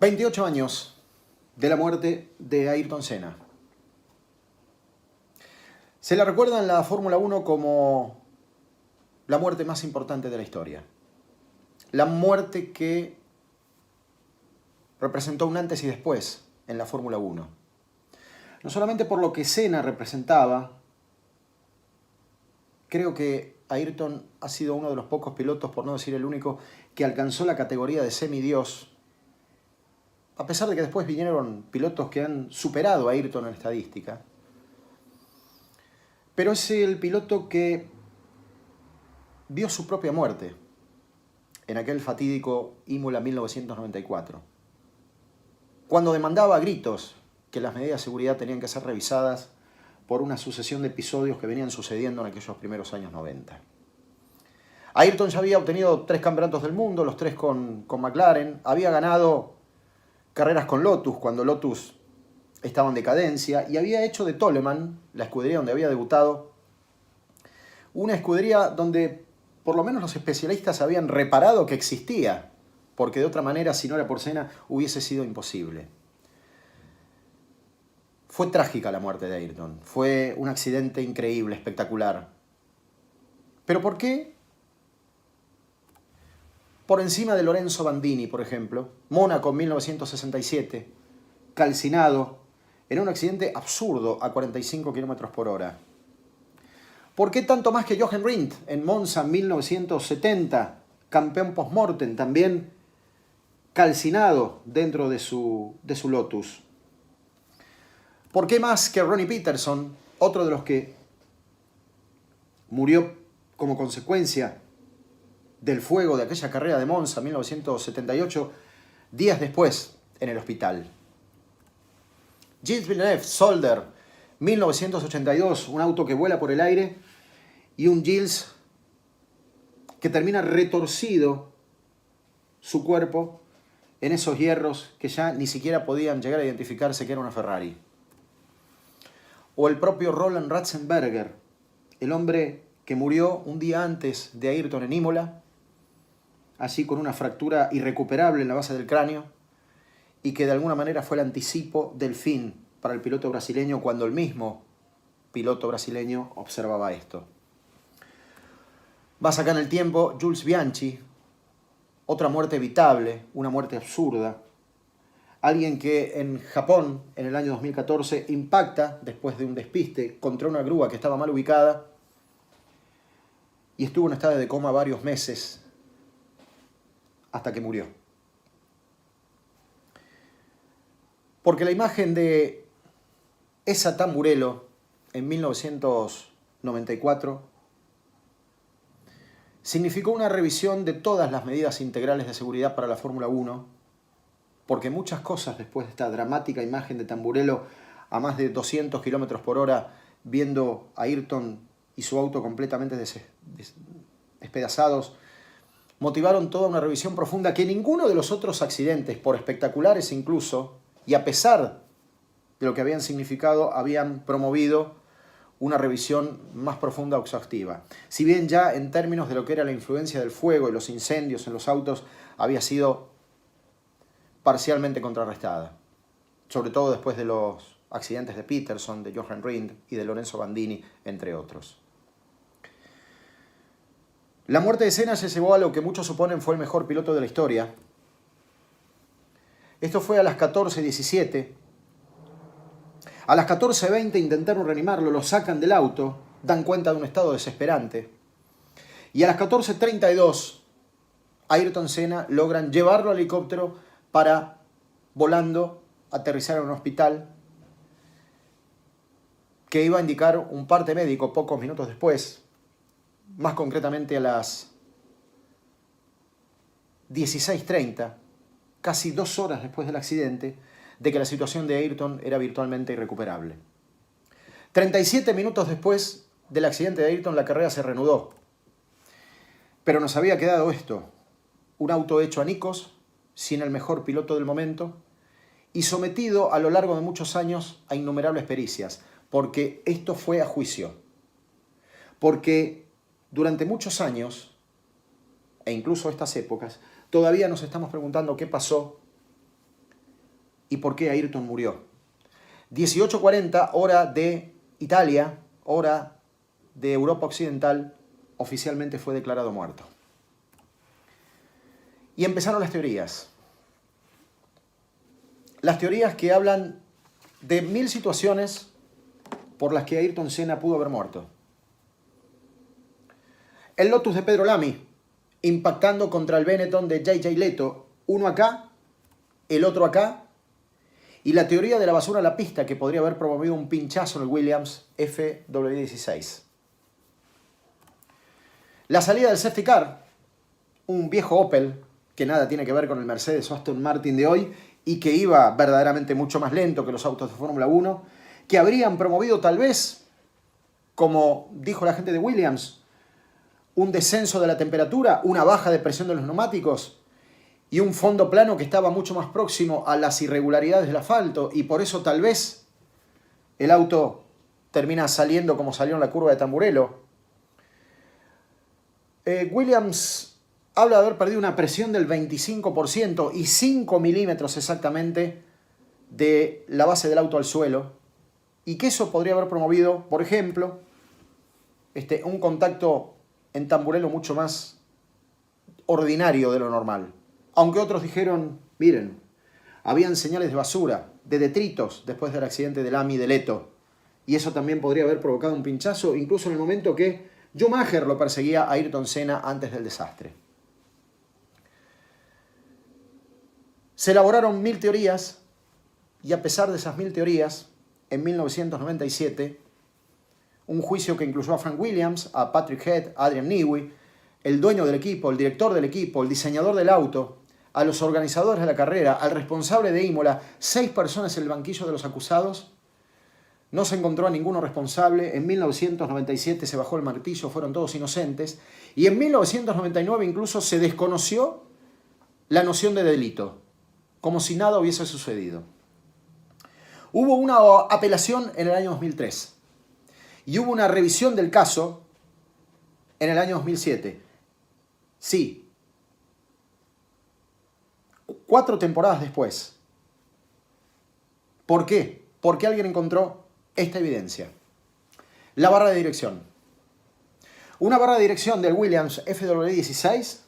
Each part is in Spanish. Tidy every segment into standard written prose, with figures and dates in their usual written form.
28 años de la muerte de Ayrton Senna. Se la recuerda en la Fórmula 1 como la muerte más importante de la historia. La muerte que representó un antes y después en la Fórmula 1. No solamente por lo que Senna representaba, creo que Ayrton ha sido uno de los pocos pilotos, por no decir el único, que alcanzó la categoría de semidios, a pesar de que después vinieron pilotos que han superado a Ayrton en estadística. Pero es el piloto que vio su propia muerte en aquel fatídico Imola 1994, cuando demandaba a gritos que las medidas de seguridad tenían que ser revisadas por una sucesión de episodios que venían sucediendo en aquellos primeros años 90. Ayrton ya había obtenido 3 campeonatos del mundo, los 3 con McLaren, había ganado carreras con Lotus cuando Lotus estaba en decadencia, y había hecho de Toleman, la escudería donde había debutado, una escudería donde por lo menos los especialistas habían reparado que existía, porque de otra manera, si no era por Senna, hubiese sido imposible. Fue trágica la muerte de Ayrton, fue un accidente increíble, espectacular. ¿Pero por qué? Por encima de Lorenzo Bandini, por ejemplo, Mónaco en 1967, calcinado, en un accidente absurdo a 45 km por hora. ¿Por qué tanto más que Jochen Rindt en Monza en 1970, campeón post-mortem, también calcinado dentro de su Lotus? ¿Por qué más que Ronnie Peterson, otro de los que murió como consecuencia del fuego de aquella carrera de Monza 1978, días después en el hospital? Gilles Villeneuve, Solder, 1982, un auto que vuela por el aire y un Gilles que termina retorcido su cuerpo en esos hierros que ya ni siquiera podían llegar a identificarse que era una Ferrari. O el propio Roland Ratzenberger, el hombre que murió un día antes de Ayrton en Imola, así con una fractura irrecuperable en la base del cráneo, y que de alguna manera fue el anticipo del fin para el piloto brasileño cuando el mismo piloto brasileño observaba esto. Va a sacar en el tiempo Jules Bianchi, otra muerte evitable, una muerte absurda. Alguien que en Japón, en el año 2014, impacta después de un despiste contra una grúa que estaba mal ubicada y estuvo en estado de coma varios meses hasta que murió. Porque la imagen de esa Tamburello en 1994 significó una revisión de todas las medidas integrales de seguridad para la Fórmula 1, porque muchas cosas después de esta dramática imagen de Tamburello a más de 200 km por hora, viendo a Ayrton y su auto completamente despedazados, motivaron toda una revisión profunda que ninguno de los otros accidentes, por espectaculares incluso, y a pesar de lo que habían significado, habían promovido una revisión más profunda o exhaustiva. Si bien ya en términos de lo que era la influencia del fuego y los incendios en los autos había sido parcialmente contrarrestada, sobre todo después de los accidentes de Peterson, de Jochen Rindt y de Lorenzo Bandini, entre otros. La muerte de Senna se llevó a lo que muchos suponen fue el mejor piloto de la historia. Esto fue a las 14:17. A las 14:20 intentaron reanimarlo, lo sacan del auto, dan cuenta de un estado desesperante. Y a las 14:32, Ayrton Senna logran llevarlo al helicóptero para, volando, aterrizar en un hospital que iba a indicar un parte médico pocos minutos después, más concretamente a las 16:30, casi 2 horas después del accidente, de que la situación de Ayrton era virtualmente irrecuperable. 37 minutos después del accidente de Ayrton, la carrera se reanudó. Pero nos había quedado esto: un auto hecho añicos, sin el mejor piloto del momento, y sometido a lo largo de muchos años a innumerables pericias, porque esto fue a juicio. Porque durante muchos años, e incluso estas épocas, todavía nos estamos preguntando qué pasó y por qué Ayrton murió. 18:40, hora de Italia, hora de Europa Occidental, oficialmente fue declarado muerto. Y empezaron las teorías. Las teorías que hablan de 1000 situaciones por las que Ayrton Senna pudo haber muerto. El Lotus de Pedro Lamy, impactando contra el Benetton de J.J. Leto, uno acá, el otro acá, y la teoría de la basura a la pista que podría haber promovido un pinchazo en el Williams FW16. La salida del safety car, un viejo Opel, que nada tiene que ver con el Mercedes o Aston Martin de hoy, y que iba verdaderamente mucho más lento que los autos de Fórmula 1, que habrían promovido tal vez, como dijo la gente de Williams, un descenso de la temperatura, una baja de presión de los neumáticos y un fondo plano que estaba mucho más próximo a las irregularidades del asfalto, y por eso tal vez el auto termina saliendo como salió en la curva de Tamburello. Williams habla de haber perdido una presión del 25% y 5 milímetros exactamente de la base del auto al suelo, y que eso podría haber promovido, por ejemplo, un contacto en Tamburello mucho más ordinario de lo normal. Aunque otros dijeron, miren, habían señales de basura, de detritos después del accidente de Lamy y de Leto, y eso también podría haber provocado un pinchazo, incluso en el momento que Schumacher lo perseguía a Ayrton Senna antes del desastre. Se elaboraron 1000 teorías, y a pesar de esas 1000 teorías, en 1997, un juicio que incluyó a Frank Williams, a Patrick Head, a Adrian Newey, el dueño del equipo, el director del equipo, el diseñador del auto, a los organizadores de la carrera, al responsable de Imola, 6 personas en el banquillo de los acusados. No se encontró a ninguno responsable. En 1997 se bajó el martillo, fueron todos inocentes. Y en 1999 incluso se desconoció la noción de delito, como si nada hubiese sucedido. Hubo una apelación en el año 2003 y hubo una revisión del caso en el año 2007. Sí, 4 temporadas después. ¿Por qué? Porque alguien encontró esta evidencia. La barra de dirección. Una barra de dirección del Williams FW16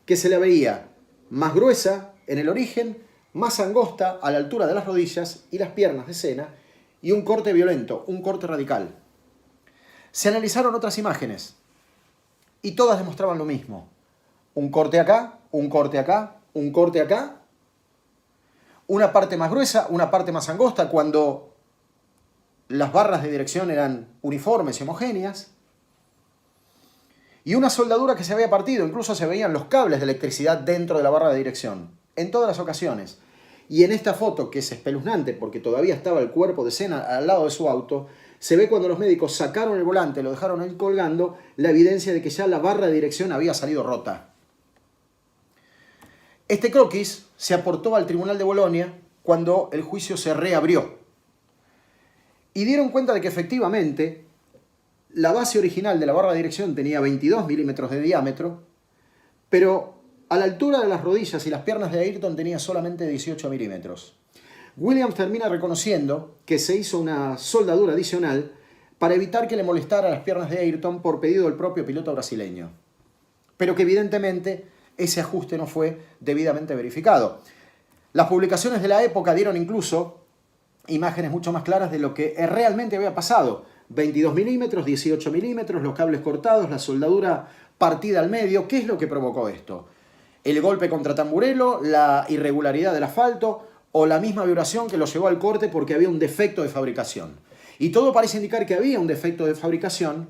que se le veía más gruesa en el origen, más angosta a la altura de las rodillas y las piernas de Senna, y un corte violento, un corte radical. Se analizaron otras imágenes y todas demostraban lo mismo. Un corte acá, un corte acá, un corte acá, una parte más gruesa, una parte más angosta cuando las barras de dirección eran uniformes y homogéneas, y una soldadura que se había partido, incluso se veían los cables de electricidad dentro de la barra de dirección, en todas las ocasiones. Y en esta foto, que es espeluznante porque todavía estaba el cuerpo de Senna al lado de su auto, se ve cuando los médicos sacaron el volante, lo dejaron ahí colgando, la evidencia de que ya la barra de dirección había salido rota. Este croquis se aportó al Tribunal de Bolonia cuando el juicio se reabrió. Y dieron cuenta de que efectivamente la base original de la barra de dirección tenía 22 milímetros de diámetro, pero a la altura de las rodillas y las piernas de Ayrton tenía solamente 18 milímetros. Williams termina reconociendo que se hizo una soldadura adicional para evitar que le molestara las piernas de Ayrton por pedido del propio piloto brasileño, pero que evidentemente ese ajuste no fue debidamente verificado. Las publicaciones de la época dieron incluso imágenes mucho más claras de lo que realmente había pasado. 22 milímetros, 18 milímetros, los cables cortados, la soldadura partida al medio. ¿Qué es lo que provocó esto? ¿El golpe contra Tamburello, la irregularidad del asfalto o la misma vibración que lo llevó al corte porque había un defecto de fabricación? Y todo parece indicar que había un defecto de fabricación,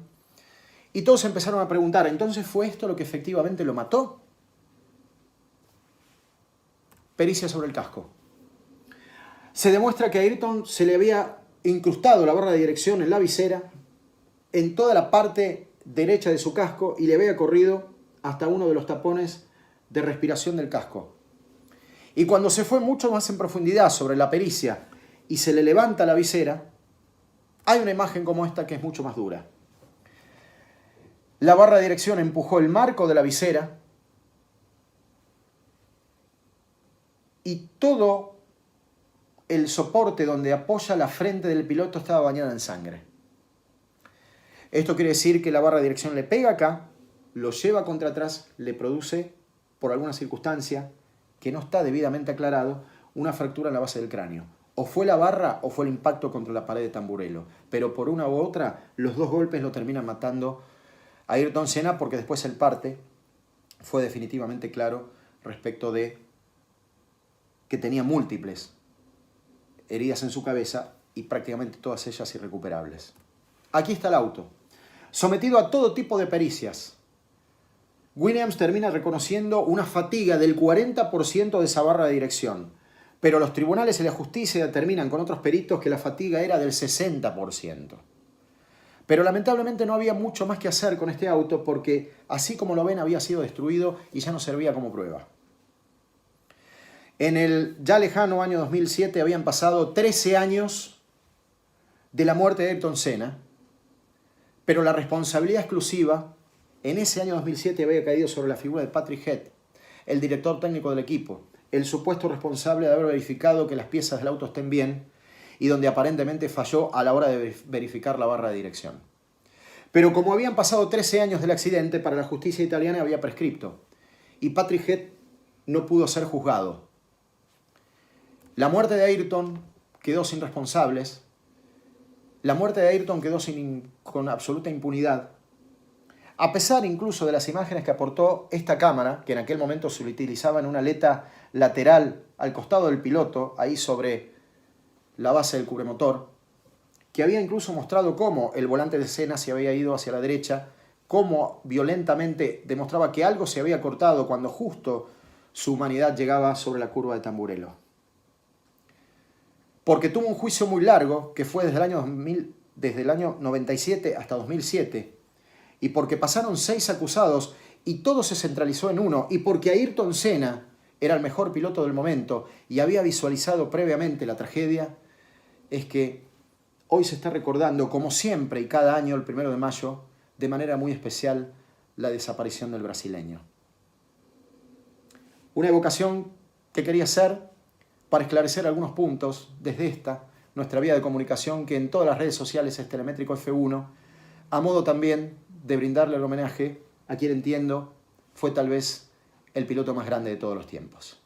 y todos empezaron a preguntar, ¿entonces fue esto lo que efectivamente lo mató? Pericia sobre el casco. Se demuestra que a Ayrton se le había incrustado la barra de dirección en la visera, en toda la parte derecha de su casco, y le había corrido hasta uno de los tapones de respiración del casco. Y cuando se fue mucho más en profundidad sobre la pericia y se le levanta la visera, hay una imagen como esta que es mucho más dura. La barra de dirección empujó el marco de la visera y todo el soporte donde apoya la frente del piloto estaba bañada en sangre. Esto quiere decir que la barra de dirección le pega acá, lo lleva contra atrás, le produce, por alguna circunstancia que no está debidamente aclarado, una fractura en la base del cráneo. O fue la barra o fue el impacto contra la pared de Tamburello. Pero por una u otra, los dos golpes lo terminan matando a Ayrton Senna, porque después el parte fue definitivamente claro respecto de que tenía múltiples heridas en su cabeza y prácticamente todas ellas irrecuperables. Aquí está el auto. Sometido a todo tipo de pericias, Williams termina reconociendo una fatiga del 40% de esa barra de dirección, pero los tribunales y la justicia determinan con otros peritos que la fatiga era del 60%. Pero lamentablemente no había mucho más que hacer con este auto porque, así como lo ven, había sido destruido y ya no servía como prueba. En el ya lejano año 2007 habían pasado 13 años de la muerte de Ayrton Senna, pero la responsabilidad exclusiva en ese año 2007 había caído sobre la figura de Patrick Head, el director técnico del equipo, el supuesto responsable de haber verificado que las piezas del auto estén bien y donde aparentemente falló a la hora de verificar la barra de dirección. Pero como habían pasado 13 años del accidente, para la justicia italiana había prescripto y Patrick Head no pudo ser juzgado. La muerte de Ayrton quedó sin responsables. La muerte de Ayrton quedó con absoluta impunidad, a pesar incluso de las imágenes que aportó esta cámara, que en aquel momento se utilizaba en una aleta lateral al costado del piloto, ahí sobre la base del cubremotor, que había incluso mostrado cómo el volante de Senna se había ido hacia la derecha, cómo violentamente demostraba que algo se había cortado cuando justo su humanidad llegaba sobre la curva de Tamburello. Porque tuvo un juicio muy largo, que fue desde el año 97 hasta 2007, y porque pasaron 6 acusados y todo se centralizó en uno, y porque Ayrton Senna era el mejor piloto del momento y había visualizado previamente la tragedia, es que hoy se está recordando, como siempre y cada año, el 1 de mayo, de manera muy especial, la desaparición del brasileño. Una evocación que quería hacer para esclarecer algunos puntos desde nuestra vía de comunicación, que en todas las redes sociales es Telemétrico F1, a modo también de brindarle el homenaje a quien entiendo fue tal vez el piloto más grande de todos los tiempos.